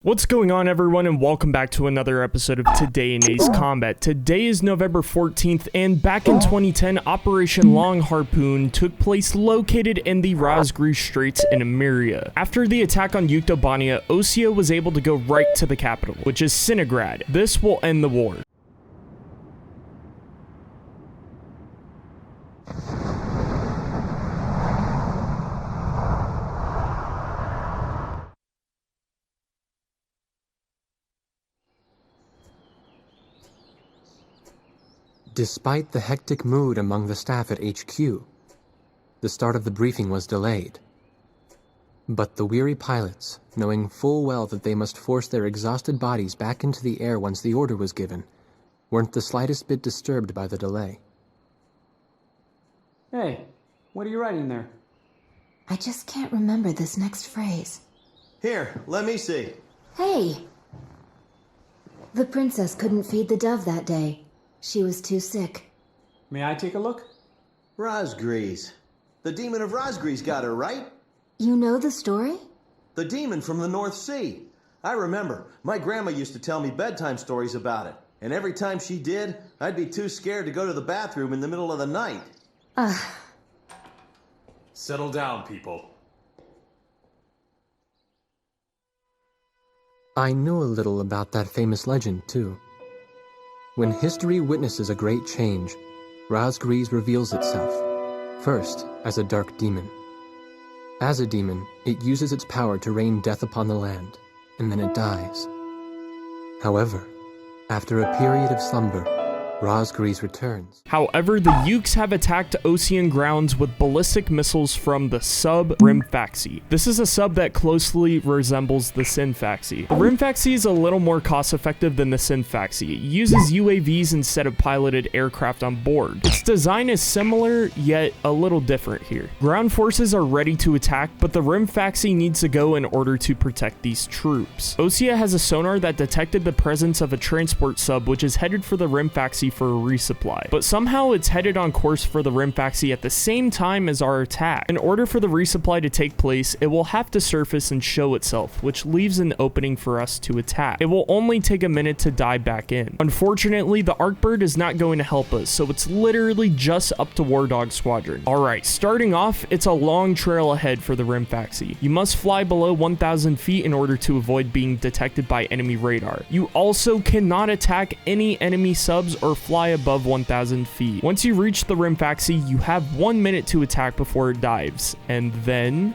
What's going on, everyone, and welcome back to another episode of Today in Ace Combat. Today is November 14th, and back in 2010, Operation Long Harpoon took place located in the Razgriz Straits in Emeria. After the attack on Yuktobania, Osea was able to go right to the capital, which is Sinigrad. This will end the war. Despite the hectic mood among the staff at HQ, the start of the briefing was delayed. But the weary pilots, knowing full well that they must force their exhausted bodies back into the air once the order was given, weren't the slightest bit disturbed by the delay. Hey, what are you writing there? I just can't remember this next phrase. Here, let me see. Hey! The princess couldn't feed the dove that day. She was too sick. May I take a look? Razgriz. The Demon of Razgriz got her, right? You know the story? The demon from the North Sea. I remember. My grandma used to tell me bedtime stories about it. And every time she did, I'd be too scared to go to the bathroom in the middle of the night. Settle down, people. I knew a little about that famous legend, too. When history witnesses a great change, Razgriz reveals itself, first as a dark demon. As a demon, it uses its power to rain death upon the land, and then it dies. However, after a period of slumber, Razgriz returns. However, the Yuks have attacked Ocean grounds with ballistic missiles from the sub Rimfaxi. This is a sub that closely resembles the Sinfaxi. The Rimfaxi is a little more cost effective than the Sinfaxi. It uses UAVs instead of piloted aircraft on board. Its design is similar, yet a little different here. Ground forces are ready to attack, but the Rimfaxi needs to go in order to protect these troops. Osea has a sonar that detected the presence of a transport sub which is headed for the Rimfaxi for a resupply, but somehow it's headed on course for the Rimfaxi at the same time as our attack. In order for the resupply to take place, it will have to surface and show itself, which leaves an opening for us to attack. It will only take a minute to dive back in. Unfortunately, the Arcbird is not going to help us, so it's literally just up to War Dog Squadron. Alright, starting off, it's a long trail ahead for the Rimfaxi. You must fly below 1,000 feet in order to avoid being detected by enemy radar. You also cannot attack any enemy subs or fly above 1,000 feet. Once you reach the Rimfaxi, you have 1 minute to attack before it dives, and then...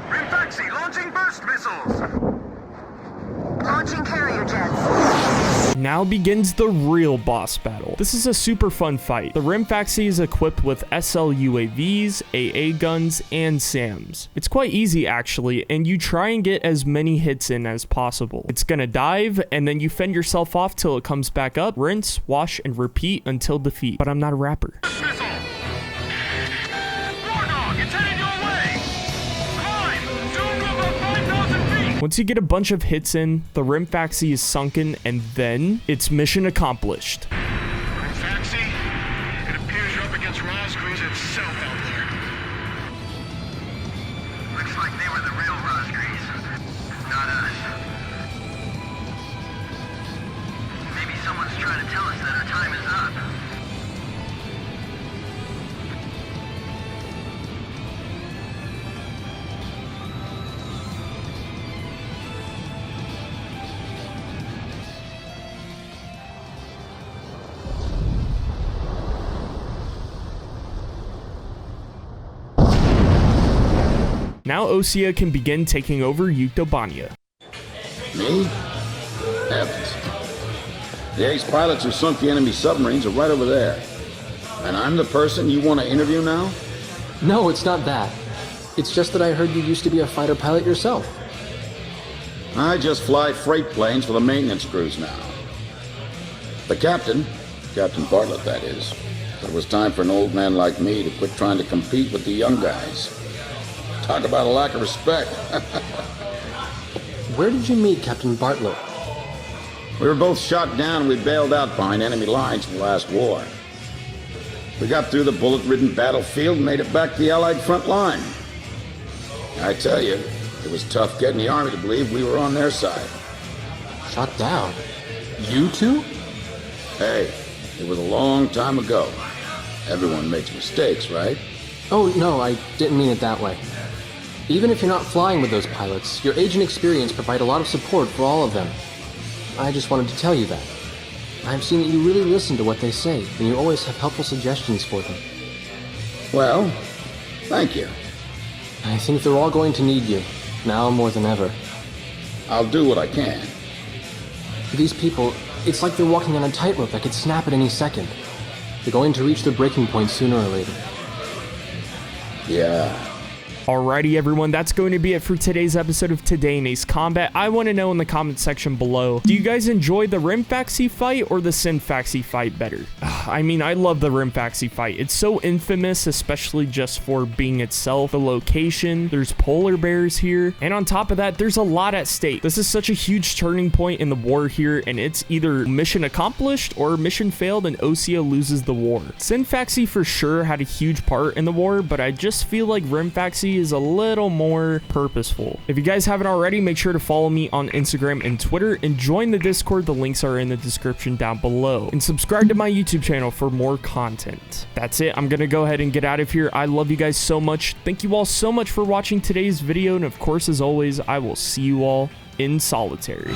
Rimfaxi launching burst missiles! Launching carrier jets. Now begins the real boss battle. This is a super fun fight. The Rimfaxi is equipped with SL UAVs, AA guns, and SAMs. It's quite easy actually, and you try and get as many hits in as possible. It's gonna dive, and then you fend yourself off till it comes back up, rinse, wash, and repeat until defeat. But I'm not a rapper. Missile! War Dog, it's headed your way! Climb! Zoom to about 5,000 feet! Once you get a bunch of hits in, the Rimfaxi is sunken, and then it's mission accomplished. Rimfaxi, it appears you're up against Razgriz itself out there. Looks like they were the real Razgriz, not us. Maybe someone's trying to tell us that our time is up. Now Osea can begin taking over Yuktobania. Me? Heavens. The ace pilots who sunk the enemy submarines are right over there. And I'm the person you want to interview now? No, it's not that. It's just that I heard you used to be a fighter pilot yourself. I just fly freight planes for the maintenance crews now. The captain, Captain Bartlett that is, but it was time for an old man like me to quit trying to compete with the young guys. Talk about a lack of respect. Where did you meet Captain Bartlett? We were both shot down and we bailed out behind enemy lines in the last war. We got through the bullet-ridden battlefield and made it back to the Allied front line. I tell you, it was tough getting the Army to believe we were on their side. Shot down? You two? Hey, it was a long time ago. Everyone makes mistakes, right? Oh, no, I didn't mean it that way. Even if you're not flying with those pilots, your age and experience provide a lot of support for all of them. I just wanted to tell you that. I've seen that you really listen to what they say, and you always have helpful suggestions for them. Well, thank you. I think they're all going to need you, now more than ever. I'll do what I can. These people, it's like they're walking on a tightrope that could snap at any second. They're going to reach their breaking point sooner or later. Yeah. Alrighty, everyone, that's going to be it for today's episode of Today in Ace Combat. I want to know in the comment section below, do you guys enjoy the Rimfaxi fight or the Sinfaxi fight better? I mean, I love the Rimfaxi fight. It's so infamous, especially just for being itself. The location, there's polar bears here, and on top of that, there's a lot at stake. This is such a huge turning point in the war here, and it's either mission accomplished or mission failed and Osea loses the war. Sinfaxi for sure had a huge part in the war, but I just feel like Rimfaxi is a little more purposeful. If you guys haven't already, make sure to follow me on Instagram and Twitter and join the Discord. The links are in the description down below, and subscribe to my YouTube channel for more content. That's it. I'm gonna go ahead and get out of here. I love you guys so much. Thank you all so much for watching today's video, and of course, as always, I will see you all in solitary.